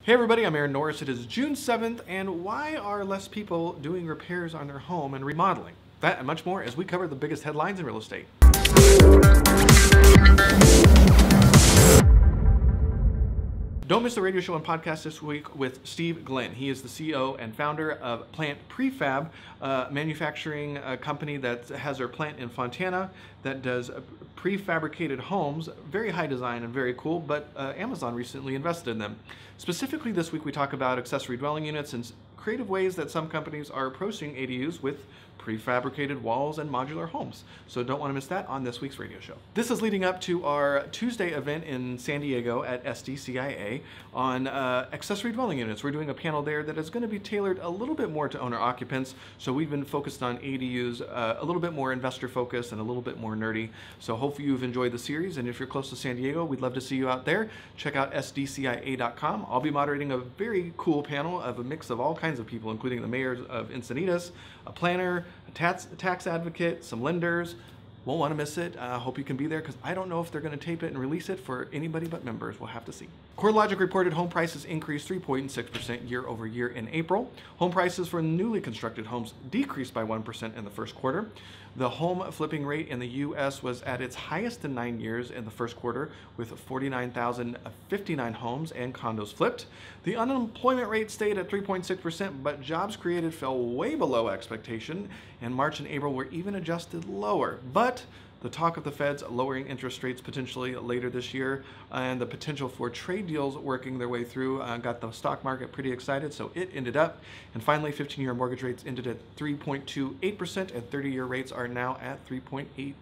Hey everybody, I'm Aaron Norris. It is June 7th, and why are less people doing repairs on their home and remodeling? That and much more as we cover the biggest headlines in real estate. Don't miss the radio show and podcast this week with Steve Glenn. He is the CEO and founder of Plant Prefab, a manufacturing company that has their plant in Fontana that does prefabricated homes, very high design and very cool, but Amazon recently invested in them. Specifically this week we talk about accessory dwelling units and creative ways that some companies are approaching ADUs with prefabricated walls and modular homes. So don't want to miss that on this week's radio show. This is leading up to our Tuesday event in San Diego at SDCIA on accessory dwelling units. We're doing a panel there that is going to be tailored a little bit more to owner occupants. So we've been focused on ADUs, a little bit more investor focused and a little bit more nerdy. So hopefully you've enjoyed the series, and if you're close to San Diego, we'd love to see you out there. Check out sdcia.com. I'll be moderating a very cool panel of a mix of all kinds of people, including the mayors of Encinitas, a planner, a tax advocate, some lenders. Won't want to miss it. I hope you can be there because I don't know if they're going to tape it and release it for anybody but members. We'll have to see. CoreLogic reported home prices increased 3.6% year over year in April. Home prices for newly constructed homes decreased by 1% in the first quarter. The home flipping rate in the U.S. was at its highest in 9 years in the first quarter, with 49,059 homes and condos flipped. The unemployment rate stayed at 3.6%, but jobs created fell way below expectation, and March and April were even adjusted lower. But the talk of the Fed's lowering interest rates potentially later this year and the potential for trade deals working their way through got the stock market pretty excited, so it ended up. And finally, 15-year mortgage rates ended at 3.28%, and 30-year rates are now at 3.82%.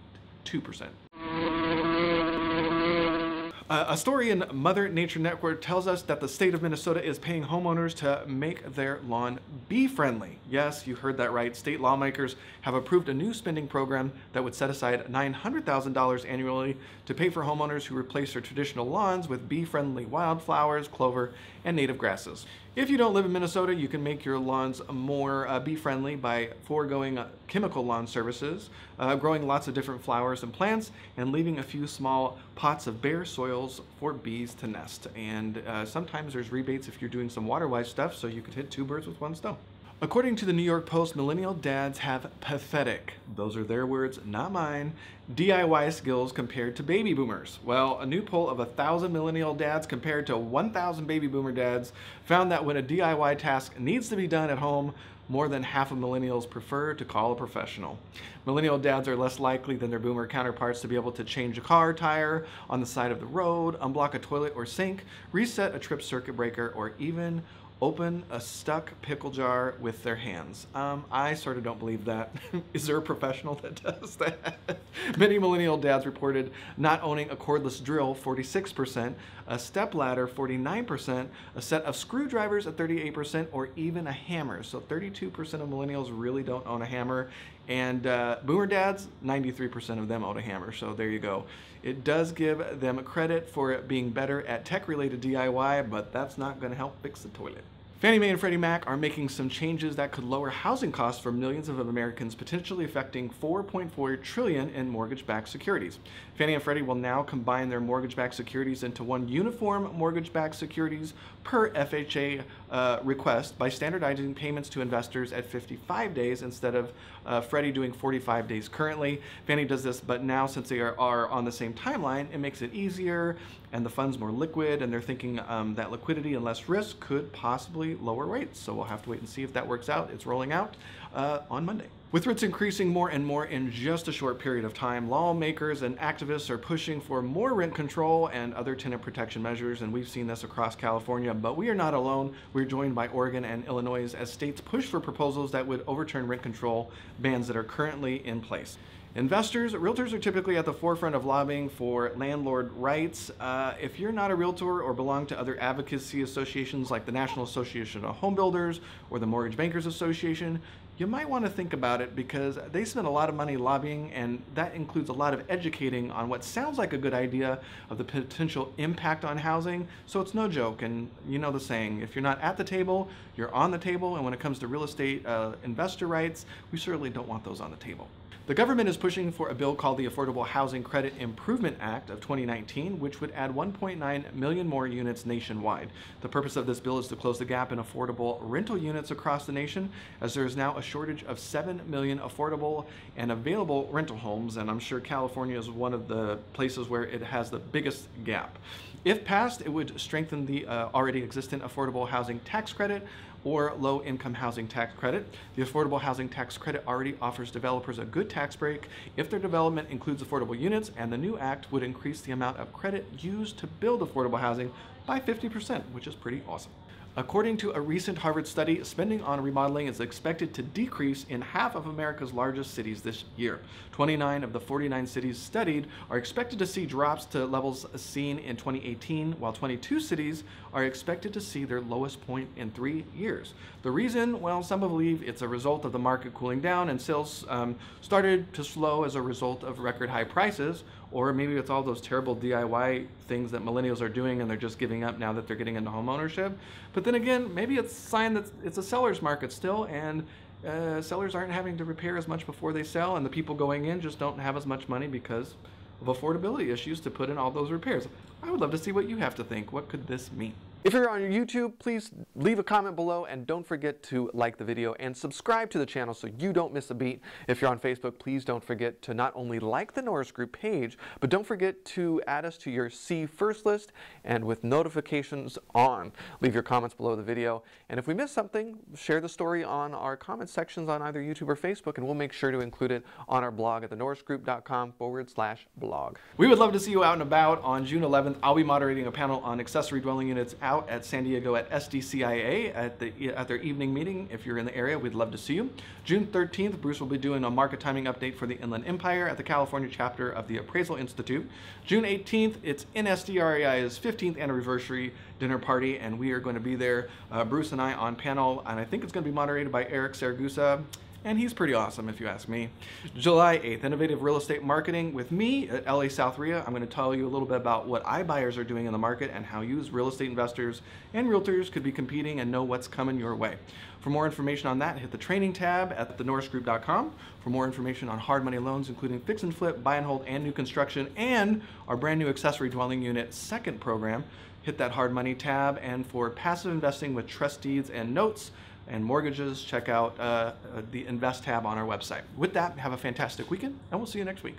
A story in Mother Nature Network tells us that the state of Minnesota is paying homeowners to make their lawn bee-friendly. Yes, you heard that right. State lawmakers have approved a new spending program that would set aside $900,000 annually to pay for homeowners who replace their traditional lawns with bee-friendly wildflowers, clover, and native grasses. If you don't live in Minnesota, you can make your lawns more bee-friendly by foregoing chemical lawn services, growing lots of different flowers and plants, and leaving a few small pots of bare soils for bees to nest. And sometimes there's rebates if you're doing some water-wise stuff, so you could hit two birds with one stone. According to the New York Post, millennial dads have pathetic, those are their words, not mine, DIY skills compared to baby boomers. Well, a new poll of 1,000 millennial dads compared to 1,000 baby boomer dads found that when a DIY task needs to be done at home, more than half of millennials prefer to call a professional. Millennial dads are less likely than their boomer counterparts to be able to change a car tire on the side of the road, unblock a toilet or sink, reset a trip circuit breaker, or even open a stuck pickle jar with their hands. I sort of don't believe that. Is there a professional that does that? Many millennial dads reported not owning a cordless drill, 46%, a step ladder, 49%, a set of screwdrivers at 38%, or even a hammer. So 32% of millennials really don't own a hammer. And boomer dads, 93% of them own a hammer. So there you go. It does give them credit for being better at tech-related DIY, but that's not going to help fix the toilet. Fannie Mae and Freddie Mac are making some changes that could lower housing costs for millions of Americans, potentially affecting $4.4 trillion in mortgage-backed securities. Fannie and Freddie will now combine their mortgage-backed securities into one uniform mortgage-backed securities per FHA request by standardizing payments to investors at 55 days instead of Freddie doing 45 days currently. Fannie does this, but now since they are on the same timeline, it makes it easier and the fund's more liquid, and they're thinking that liquidity and less risk could possibly lower rates. So we'll have to wait and see if that works out. It's rolling out on Monday. With rates increasing more and more in just a short period of time, lawmakers and activists are pushing for more rent control and other tenant protection measures, and we've seen this across California, but we are not alone. We're joined by Oregon and Illinois as states push for proposals that would overturn rent control bans that are currently in place. Investors, realtors are typically at the forefront of lobbying for landlord rights. If you're not a realtor or belong to other advocacy associations like the National Association of Home Builders or the Mortgage Bankers Association, you might want to think about it because they spend a lot of money lobbying, and that includes a lot of educating on what sounds like a good idea of the potential impact on housing. So it's no joke, and you know the saying, if you're not at the table, you're on the table, and when it comes to real estate investor rights, we certainly don't want those on the table. The government is pushing for a bill called the Affordable Housing Credit Improvement Act of 2019, which would add 1.9 million more units nationwide. The purpose of this bill is to close the gap in affordable rental units across the nation, as there is now a shortage of 7 million affordable and available rental homes, and I'm sure California is one of the places where it has the biggest gap. If passed, it would strengthen the already existent affordable housing tax credit or low-income housing tax credit. The affordable housing tax credit already offers developers a good tax break if their development includes affordable units, and the new act would increase the amount of credit used to build affordable housing by 50%, which is pretty awesome. According to a recent Harvard study, spending on remodeling is expected to decrease in half of America's largest cities this year. 29 of the 49 cities studied are expected to see drops to levels seen in 2018, while 22 cities are expected to see their lowest point in 3 years. The reason? Well, some believe it's a result of the market cooling down and sales started to slow as a result of record high prices, or maybe it's all those terrible DIY things that millennials are doing and they're just giving up now that they're getting into home ownership. But then again, maybe it's a sign that it's a seller's market still, and sellers aren't having to repair as much before they sell, and the people going in just don't have as much money because of affordability issues to put in all those repairs. I would love to see what you have to think. What could this mean? If you're on YouTube, please leave a comment below, and don't forget to like the video and subscribe to the channel so you don't miss a beat. If you're on Facebook, please don't forget to not only like the Norris Group page, but don't forget to add us to your See First list and with notifications on. Leave your comments below the video, and if we miss something, share the story on our comment sections on either YouTube or Facebook, and we'll make sure to include it on our blog at thenorrisgroup.com/blog. We would love to see you out and about. On June 11th, I'll be moderating a panel on accessory dwelling units out at San Diego at SDCIA at their evening meeting. If you're in the area, we'd love to see you. June 13th, Bruce will be doing a market timing update for the Inland Empire at the California chapter of the Appraisal Institute. June 18th, it's NSDREI's 15th anniversary dinner party, and we are going to be there, Bruce and I, on panel, and I think it's going to be moderated by Eric Saragusa. And he's pretty awesome, if you ask me. July 8th, Innovative Real Estate Marketing with me at LA South REIA. I'm going to tell you a little bit about what iBuyers are doing in the market and how you as real estate investors and realtors could be competing and know what's coming your way. For more information on that, hit the training tab at thenorrisgroup.com. For more information on hard money loans, including fix and flip, buy and hold, and new construction, and our brand new accessory dwelling unit second program, hit that hard money tab. And for passive investing with trust deeds and notes, and mortgages, check out the Invest tab on our website. With that, have a fantastic weekend, and we'll see you next week.